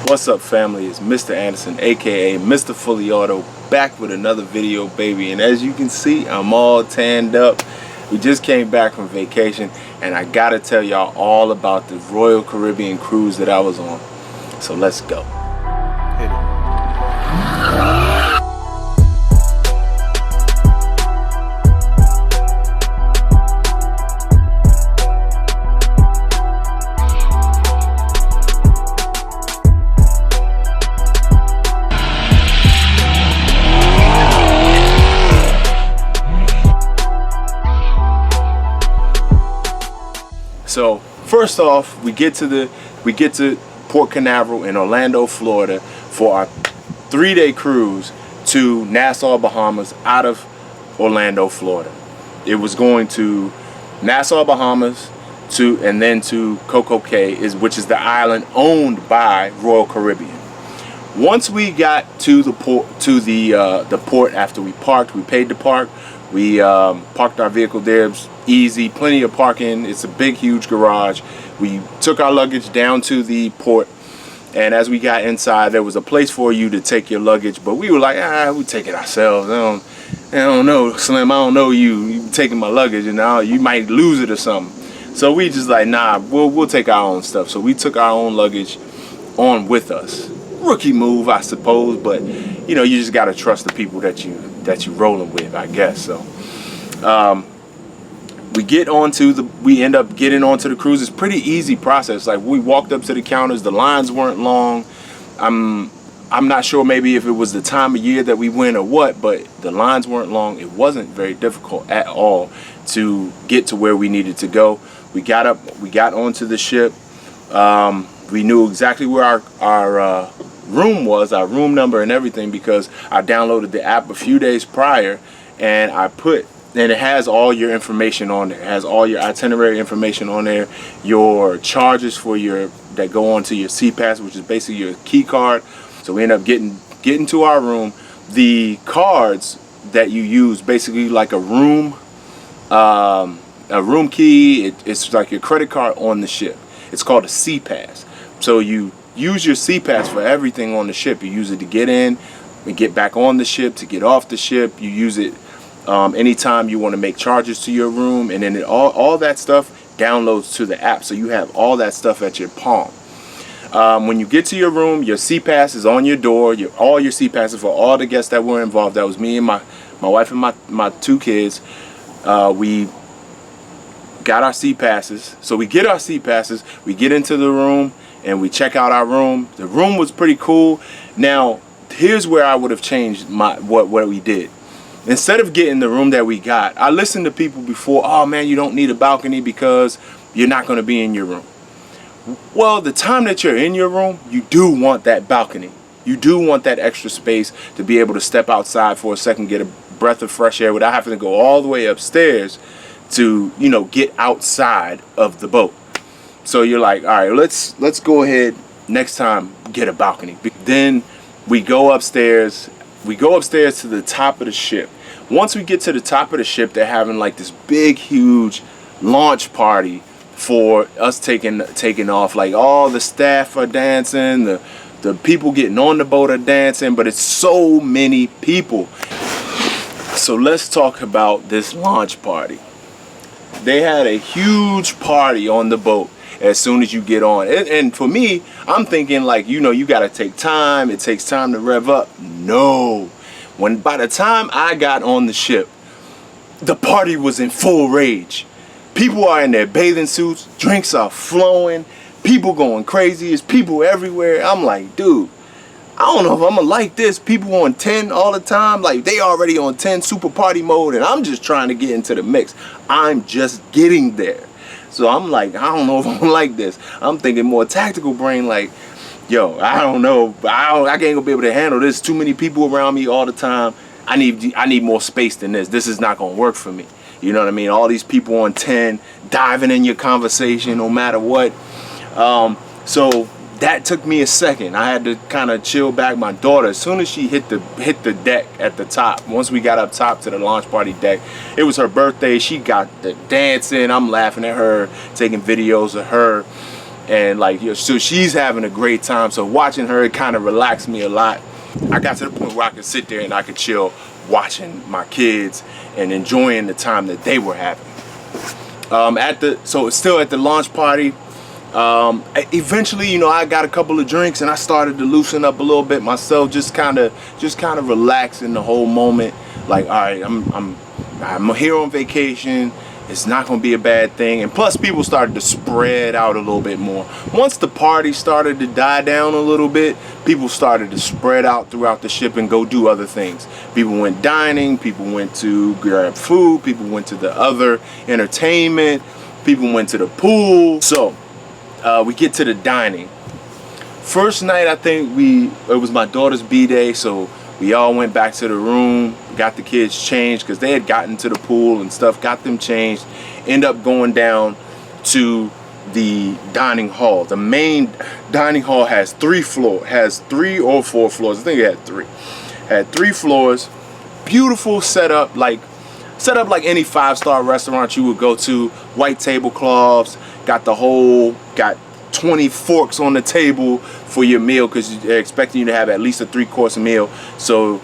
What's up, family? It's Mr. Anderson, aka Mr. Fully Auto, back with another video, baby. And as you can see, I'm all tanned up. We just came back from vacation, and I gotta tell y'all all about the Royal Caribbean cruise that I was on. So let's go. Hit it. So first off, we get to Port Canaveral in Orlando, Florida for our 3-day cruise to Nassau, Bahamas out of Orlando, Florida. It was going to Nassau, Bahamas and then to Coco Cay, which is the island owned by Royal Caribbean. Once we got to the port after we parked, we paid to park. We parked our vehicle there. It was easy, plenty of parking. It's a big, huge garage. We took our luggage down to the port, and as we got inside, there was a place for you to take your luggage, but we were like, we'll take it ourselves. I don't know, Slim, I don't know you taking my luggage, and now you might lose it or something. So we just like, nah, we'll take our own stuff. So we took our own luggage on with us. Rookie move, I suppose, but you know, you just gotta trust the people that you rolling with, I guess. So we end up getting onto the cruise. It's a pretty easy process. Like, we walked up to the counters, the lines weren't long. I'm not sure maybe if it was the time of year that we went or what, but the lines weren't long. It wasn't very difficult at all to get to where we needed to go. We got onto the ship. We knew exactly where our room was, our room number and everything, because I downloaded the app a few days prior, and it has all your information on there. It has all your itinerary information on there, your charges that go onto your CPAS, which is basically your key card. So we end up getting to our room. The cards that you use, basically like a room key, it's like your credit card on the ship. It's called a CPAS. So you use your CPAS for everything on the ship. You use it to get in and get back on the ship, to get off the ship. You use it anytime you want to make charges to your room, and then all that stuff downloads to the app. So you have all that stuff at your palm. When you get to your room, your CPAS is on your door. All your CPASs for all the guests that were involved. That was me and my wife and my 2 kids. We got our CPASs. So we get our CPASs, we get into the room, and we check out our room. The room was pretty cool. Now, here's where I would have changed what we did. Instead of getting the room that we got, I listened to people before, oh man, you don't need a balcony because you're not going to be in your room. Well, the time that you're in your room, you do want that balcony. You do want that extra space to be able to step outside for a second, get a breath of fresh air without having to go all the way upstairs to, you know, get outside of the boat. So you're like, all right, let's go ahead next time, get a balcony. Then we go upstairs. We go upstairs to the top of the ship. Once we get to the top of the ship, they're having like this big, huge launch party for us taking off. Like, all the staff are dancing, the people getting on the boat are dancing, but it's so many people. So let's talk about this launch party. They had a huge party on the boat as soon as you get on. And for me, I'm thinking like, you know, you got to take time. It takes time to rev up. No. By the time I got on the ship, the party was in full rage. People are in their bathing suits. Drinks are flowing. People going crazy. There's people everywhere. I'm like, dude, I don't know if I'm going to like this. People on 10 all the time. Like, they already on 10 super party mode, and I'm just trying to get into the mix. I'm just getting there. So I'm like, I don't know if I'm like this. I'm thinking more tactical brain, like, yo, I don't know. I ain't gonna be able to handle this. Too many people around me all the time. I need more space than this. This is not gonna work for me. You know what I mean? All these people on 10 diving in your conversation no matter what. So that took me a second. I had to kind of chill back. My daughter, as soon as she hit the deck at the top, once we got up top to the launch party deck, it was her birthday. She got the dancing. I'm laughing at her, taking videos of her. and like, so she's having a great time. So watching her, it kind of relaxed me a lot. I got to the point where I could sit there and I could chill watching my kids and enjoying the time that they were having. So it's still at the launch party. Eventually, you know, I got a couple of drinks and I started to loosen up a little bit myself, just kind of relax in the whole moment. Like, all right, I'm here on vacation. It's not going to be a bad thing. And plus, people started to spread out a little bit more. Once the party started to die down a little bit, people started to spread out throughout the ship and go do other things. People went dining, people went to grab food, people went to the other entertainment, people went to the pool. So we get to the dining. First night, I think it was my daughter's B-day, so we all went back to the room, got the kids changed because they had gotten to the pool and stuff, got them changed, end up going down to the dining hall. The main dining hall has 3 or 4 floors. I think it had 3. Had 3 floors. Beautiful setup, like any 5-star restaurant you would go to. White tablecloths, got 20 forks on the table for your meal because they're expecting you to have at least a 3-course meal. So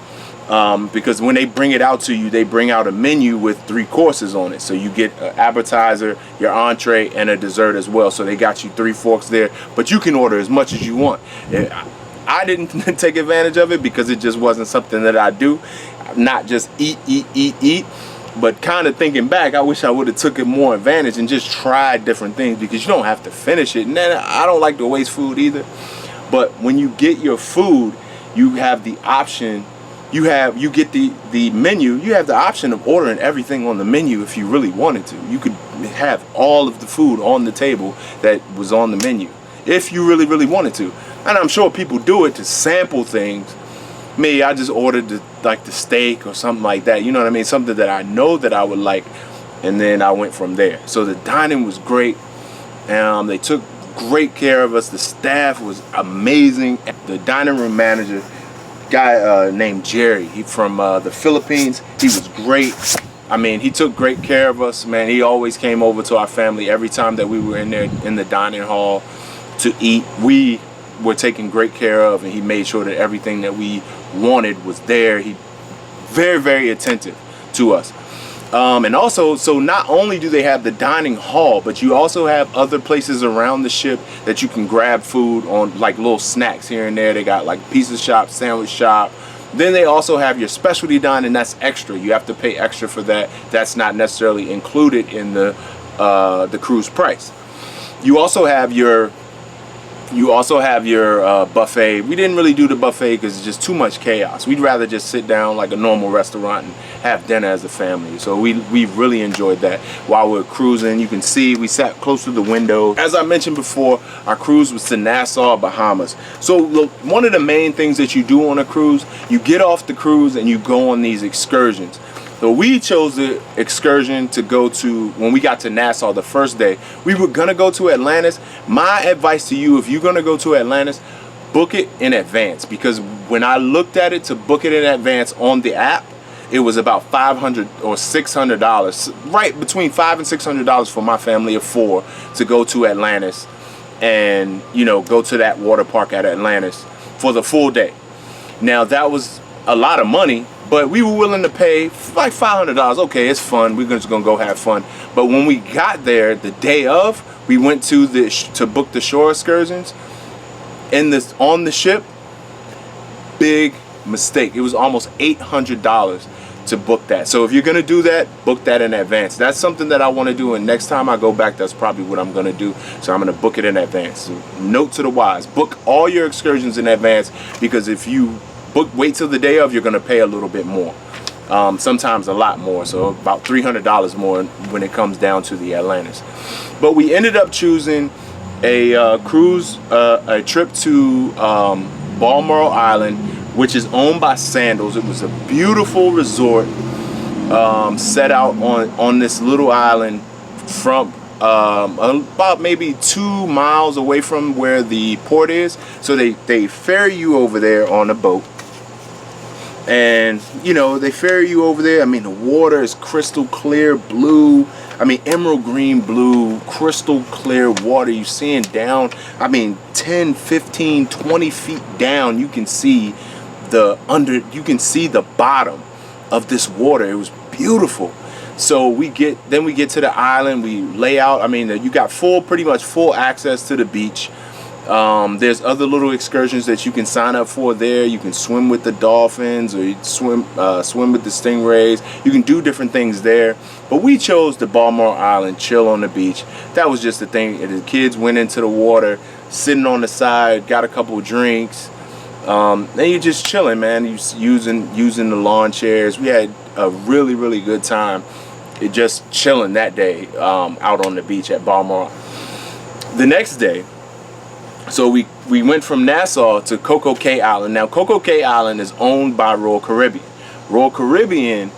because when they bring it out to you, they bring out a menu with 3 courses on it. So you get an appetizer, your entree, and a dessert as well. So they got you 3 forks there, but you can order as much as you want. I didn't take advantage of it because it just wasn't something that I do. Not just eat. But kind of thinking back, I wish I would have took it more advantage and just tried different things, because you don't have to finish it. And then I don't like to waste food either. But when you get your food, you have the option. You get the menu. You have the option of ordering everything on the menu if you really wanted to. You could have all of the food on the table that was on the menu if you really, really wanted to. And I'm sure people do it to sample things. Me, I just ordered the steak or something like that. You know what I mean? Something that I know that I would like, and then I went from there. So the dining was great. They took great care of us. The staff was amazing. The dining room manager, guy named Jerry, he from the Philippines. He was great. I mean, he took great care of us, man. He always came over to our family every time that we were in there in the dining hall to eat. We were taken great care of, and he made sure that everything that we wanted was there. He very, very attentive to us. And also, so not only do they have the dining hall, but you also have other places around the ship that you can grab food on, like little snacks here and there. They got like pizza shop, sandwich shop. Then they also have your specialty dining. That's extra. You have to pay extra for that. That's not necessarily included in the cruise price. You also have your buffet. We didn't really do the buffet because it's just too much chaos. We'd rather just sit down like a normal restaurant and have dinner as a family. So we really enjoyed that. While we're cruising, you can see we sat close to the window. As I mentioned before, our cruise was to Nassau, Bahamas. So look, one of the main things that you do on a cruise, you get off the cruise and you go on these excursions. So we chose the excursion to go to, when we got to Nassau the first day, we were gonna go to Atlantis. My advice to you, if you're gonna go to Atlantis, book it in advance, because when I looked at it to book it in advance on the app, it was about $500 or $600, right between $500 and $600 for my family of 4 to go to Atlantis and, you know, go to that water park at Atlantis for the full day. Now that was a lot of money, but we were willing to pay like $500. Okay, it's fun. We're just gonna go have fun. But when we got there, the day of, we went to book the shore excursions. On the ship, big mistake. It was almost $800 to book that. So if you're gonna do that, book that in advance. That's something that I want to do, and next time I go back, that's probably what I'm gonna do. So I'm gonna book it in advance. So note to the wise: book all your excursions in advance, because if you wait till the day of, you're gonna pay a little bit more, sometimes a lot more, so about $300 more when it comes down to the Atlantis. But we ended up choosing a cruise, a trip to Balmoral Island, which is owned by Sandals. It was a beautiful resort set out on this little island from about maybe 2 miles away from where the port is. So they ferry you over there on a boat. And, you know, they ferry you over there. I mean, the water is crystal clear blue. I mean, emerald green blue, crystal clear water. You seeing down, I mean, 10, 15, 20 feet down, you can see you can see the bottom of this water. It was beautiful. So we get to the island, we lay out. I mean, you got pretty much full access to the beach. There's other little excursions that you can sign up for there. You can swim with the dolphins, or you swim with the stingrays. You can do different things there. But we chose the Balmoral Island, chill on the beach. That was just the thing. The kids went into the water, sitting on the side, got a couple of drinks. Then you're just chilling, man. Using the lawn chairs. We had a really, really good time. Just chilling that day out on the beach at Balmoral. The next day, so we went from Nassau to Coco Cay Island. Now, Coco Cay Island is owned by Royal Caribbean. Royal Caribbean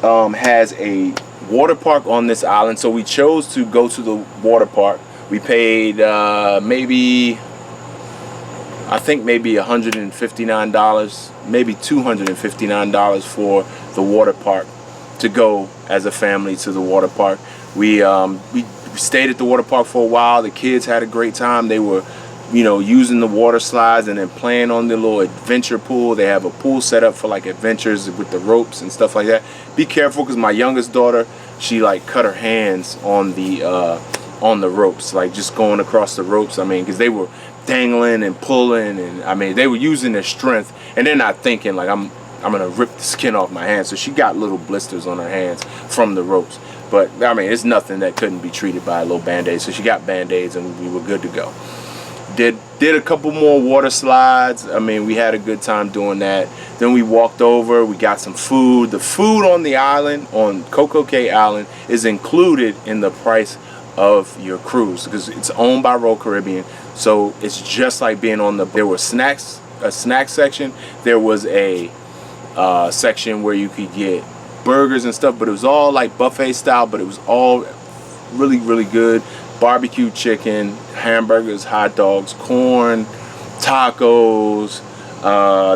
has a water park on this island, so we chose to go to the water park. We paid maybe $159, maybe $259 for the water park to go as a family to the water park. We stayed at the water park for a while. The kids had a great time. They were, using the water slides and then playing on the little adventure pool. They have a pool set up for like adventures with the ropes and stuff like that. Be careful, because my youngest daughter, she like cut her hands on the ropes, like just going across the ropes. I mean, because they were dangling and pulling, and I mean, they were using their strength, and they're not thinking like I'm gonna rip the skin off my hands. So she got little blisters on her hands from the ropes. But I mean, it's nothing that couldn't be treated by a little band-aid. So she got band-aids, and we were good to go. Did a couple more water slides. I mean, we had a good time doing that. Then we walked over, we got some food. The food on the island, on Coco Cay Island, is included in the price of your cruise, because it's owned by Royal Caribbean. So it's just like being on there were a snack section. There was a section where you could get burgers and stuff, but it was all like buffet style, but it was all really, really good. Barbecue chicken, hamburgers, hot dogs, corn, tacos.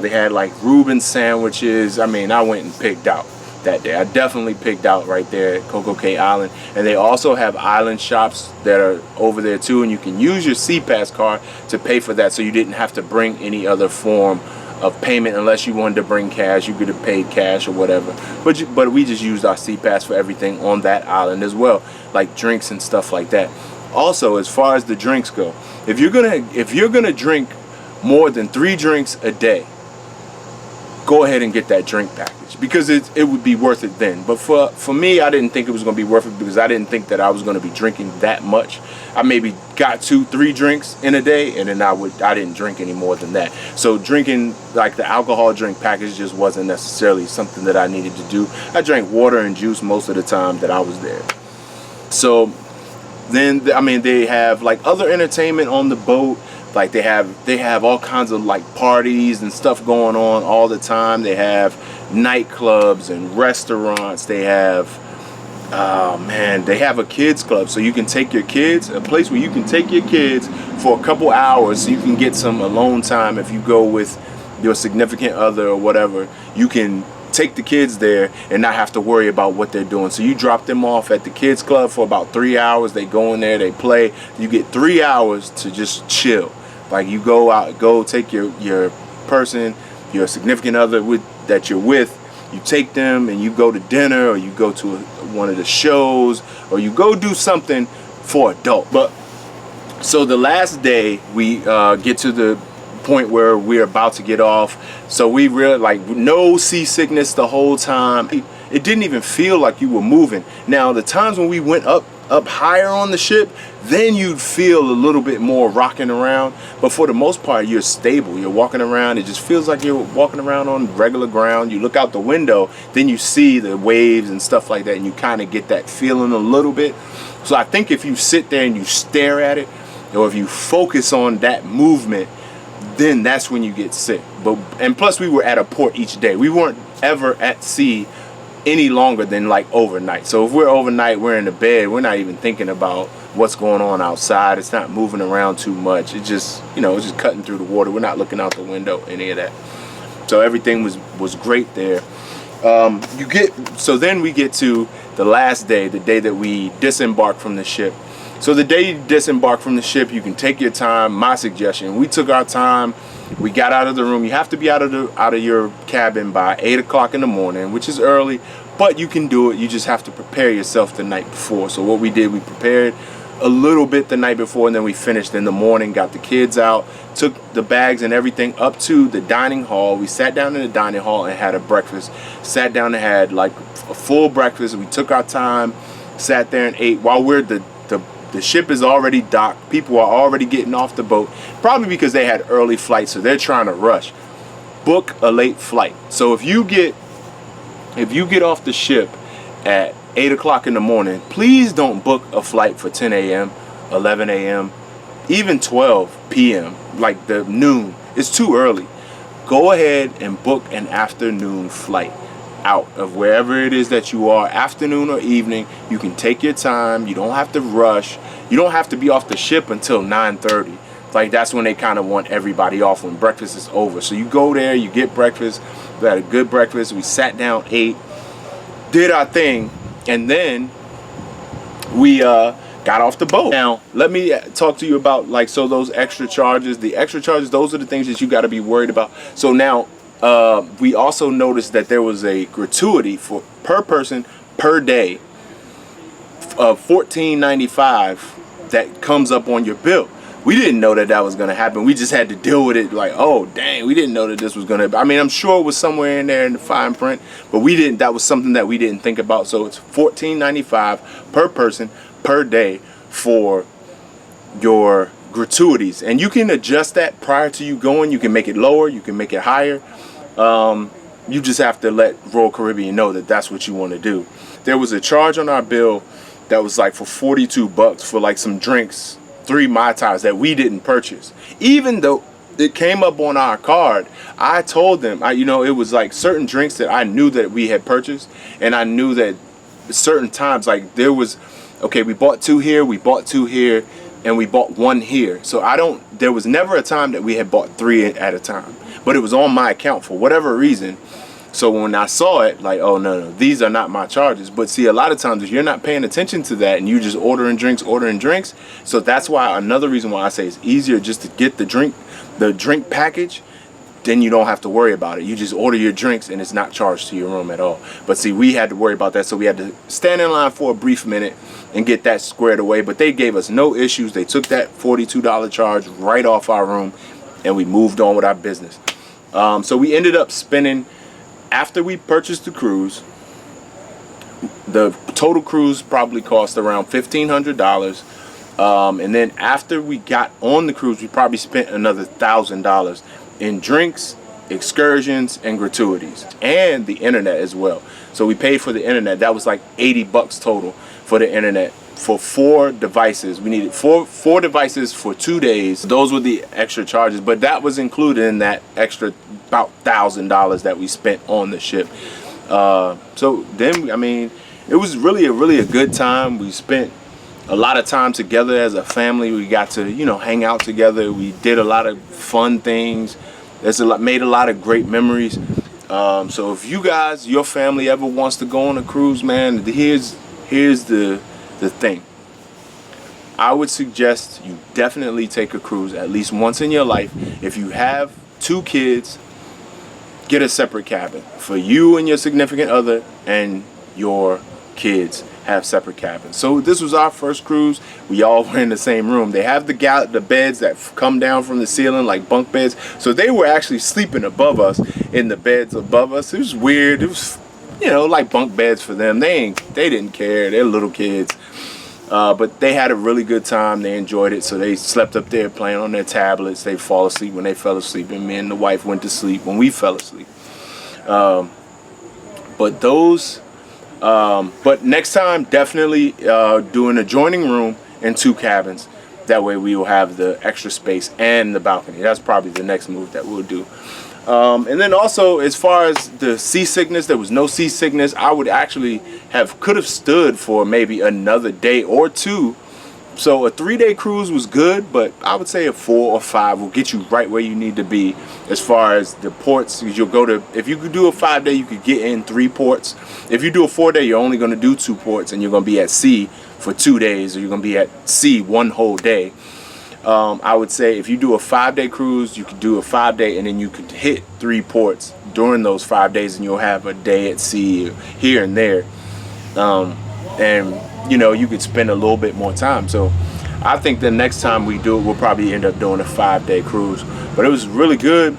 They had like Reuben sandwiches. I mean, I went and picked out that day. I definitely picked out right there at Coco Cay Island. And they also have island shops that are over there too, and you can use your SeaPass card to pay for that, so you didn't have to bring any other form of payment. Unless you wanted to bring cash, you could have paid cash or whatever. But we just used our SeaPass for everything on that island as well, like drinks and stuff like that. Also, as far as the drinks go, if you're gonna drink more than 3 drinks a day, go ahead and get that drink package, because it would be worth it then. But for me, I didn't think it was going to be worth it, because I didn't think that I was going to be drinking that much. I maybe got 2-3 drinks in a day, and then I didn't drink any more than that. So drinking like the alcohol drink package just wasn't necessarily something that I needed to do. I drank water and juice most of the time that I was there. So then, I mean, they have like other entertainment on the boat. Like they have all kinds of like parties and stuff going on all the time. They have nightclubs and restaurants. They have they have a kids club, so you can take your kids, a place where you can take your kids for a couple hours, so you can get some alone time. If you go with your significant other or whatever, you can take the kids there and not have to worry about what they're doing. So you drop them off at the kids club for about 3 hours. They go in there, they play. You get 3 hours to just chill. Like you go take your person, your significant other that you're with, you take them and you go to dinner, or you go to one of the shows, or you go do something for adult. But so the last day we get to the point where we're about to get off. So we really like no seasickness the whole time. It didn't even feel like you were moving. Now the times when we went up higher on the ship, then you'd feel a little bit more rocking around, but for the most part you're stable. You're walking around, it just feels like you're walking around on regular ground. You look out the window, then you see the waves and stuff like that, and you kind of get that feeling a little bit. So I think if you sit there and you stare at it, or if you focus on that movement, then that's when you get sick. And plus we were at a port each day. We weren't ever at sea any longer than like overnight. So if we're overnight, we're in the bed, we're not even thinking about what's going on outside. It's not moving around too much. It just, it's just cutting through the water. We're not looking out the window, any of that. So everything was great there. So then we get to the last day, the day that we disembarked from the ship. So the day you disembark from the ship, you can take your time. My suggestion, we took our time. We got out of the room. You have to be out of your cabin by 8 o'clock in the morning, which is early, but you can do it. You just have to prepare yourself the night before. So what we did, we prepared a little bit the night before, and then we finished in the morning, got the kids out, took the bags and everything up to the dining hall. We sat down in the dining hall and had a breakfast. Sat down and had like a full breakfast. We took our time, sat there and ate while the ship is already docked. People are already getting off the boat, probably because they had early flights, so they're trying to rush. Book a late flight. So if you get off the ship at 8 o'clock in the morning, please don't book a flight for 10 a.m., 11 a.m., even 12 p.m., like the noon. It's too early. Go ahead and book an afternoon flight out of wherever it is that you are, afternoon or evening. You can take your time. You don't have to rush. You don't have to be off the ship until 9:30. Like, that's when they kind of want everybody off, when breakfast is over. So you go there, you get breakfast. We had a good breakfast. We sat down, ate, did our thing, and then we got off the boat. Now, let me talk to you about, like, so those extra charges. The extra charges, those are the things that you got to be worried about. So now, we also noticed that there was a gratuity for per person per day of $14.95 that comes up on your bill. We didn't know that that was going to happen. We just had to deal with it like, oh, dang, we didn't know that this was going to, I mean, I'm sure it was somewhere in there in the fine print, but we didn't, that was something that we didn't think about. So it's $14.95 per person per day for your gratuities, and you can adjust that prior to you going. You can make it lower, you can make it higher. You just have to let Royal Caribbean know that that's what you want to do. There was a charge on our bill that was like for $42 for like some drinks, 3 Mai Tais that we didn't purchase. Even though it came up on our card, I told them, you know, it was like certain drinks that I knew that we had purchased, and I knew that certain times, like there was, okay, we bought 2 here, we bought 2 here, and we bought 1 here. So there was never a time that we had bought 3 at a time, but it was on my account for whatever reason. So when I saw it, like, oh no, these are not my charges. But see, a lot of times if you're not paying attention to that and you just ordering drinks, so that's why, another reason why I say it's easier just to get the drink package. Then you don't have to worry about it. You just order your drinks and it's not charged to your room at all. But see, we had to worry about that, so we had to stand in line for a brief minute and get that squared away. But they gave us no issues. They took that $42 charge right off our room, and we moved on with our business. So we ended up spending, after we purchased the cruise, the total cruise probably cost around $1,500. And then after we got on the cruise, we probably spent another $1,000 in drinks, excursions, and gratuities, and the internet as well. So we paid for the internet. That was like $80 total for the internet for 4 devices. We needed four devices for 2 days. Those were the extra charges, but that was included in that extra about $1,000 that we spent on the ship. So then, I mean, it was really a good time. We spent a lot of time together as a family. We got to, you know, hang out together. We did a lot of fun things. Made a lot of great memories. So if you guys, your family ever wants to go on a cruise, man, here's the thing. I would suggest you definitely take a cruise at least once in your life. If you have 2 kids, get a separate cabin for you and your significant other, and your kids have separate cabins. So this was our first cruise. We all were in the same room. They have the beds that come down from the ceiling like bunk beds. So they were actually sleeping above us in the beds above us. It was weird. It was, you know, like bunk beds for them. They didn't care. They're little kids. But they had a really good time. They enjoyed it. So they slept up there playing on their tablets. They fall asleep when they fell asleep, and me and the wife went to sleep when we fell asleep. But next time, definitely do an adjoining room and 2 cabins. That way we will have the extra space and the balcony. That's probably the next move that we'll do. And then also, as far as the seasickness, there was no seasickness. I would actually could have stood for maybe another day or 2 So a 3-day cruise was good, but I would say a 4 or 5 will get you right where you need to be as far as the ports. You'll go to, if you could do a 5-day, you could get in 3 ports. If you do a 4-day, you're only going to do 2 ports, and you're going to be at sea for 2 days, or you're going to be at sea 1 whole day. I would say if you do a 5-day cruise, you could do a 5-day, and then you could hit 3 ports during those 5 days, and you'll have a day at sea here and there. And you know, you could spend a little bit more time. So I think the next time we do it, we'll probably end up doing a 5-day cruise. But it was really good.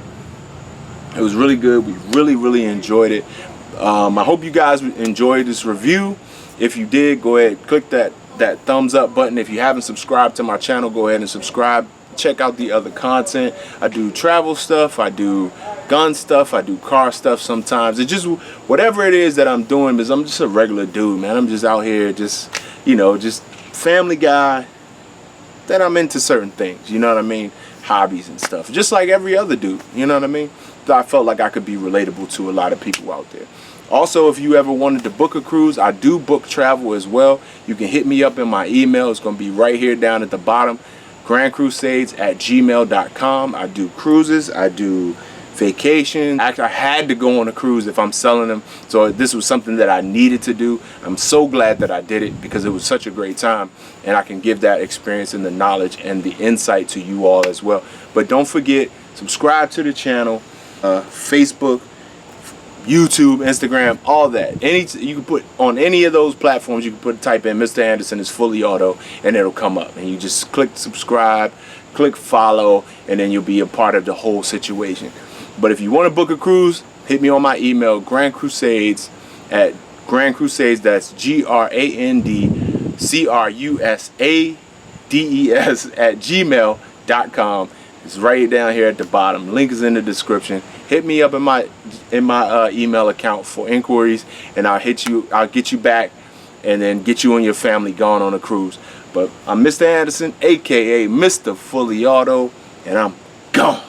It was really good. We really enjoyed it. I hope you guys enjoyed this review. If you did, go ahead, click that thumbs up button. If you haven't subscribed to my channel, go ahead and subscribe. Check out the other content. I do travel stuff, I do gun stuff, I do car stuff sometimes. It's just whatever it is that I'm doing, because I'm just a regular dude, man. I'm just out here, just, you know, just family guy, that I'm into certain things, you know what I mean? Hobbies and stuff, just like every other dude, you know what I mean? So I felt like I could be relatable to a lot of people out there. Also, if you ever wanted to book a cruise, I do book travel as well. You can hit me up in my email. It's going to be right here down at the bottom. grandcrusades@gmail.com. I do cruises, I do vacations. Actually, I had to go on a cruise if I'm selling them, so this was something that I needed to do. I'm so glad that I did it, because it was such a great time, and I can give that experience and the knowledge and the insight to you all as well. But don't forget, subscribe to the channel, Facebook, YouTube, Instagram, all that. You can put on any of those platforms. You can type in Mr. Anderson is fully auto, and it'll come up. And you just click subscribe, click follow, and then you'll be a part of the whole situation. But if you want to book a cruise, hit me on my email, grandcrusades at grandcrusades. That's GRANDCRUSADES @gmail.com. It's right down here at the bottom. Link is in the description. Hit me up in my email account for inquiries, and I'll get you back, and then get you and your family going on a cruise. But I'm Mr. Anderson, aka Mr. Fully Auto, and I'm gone.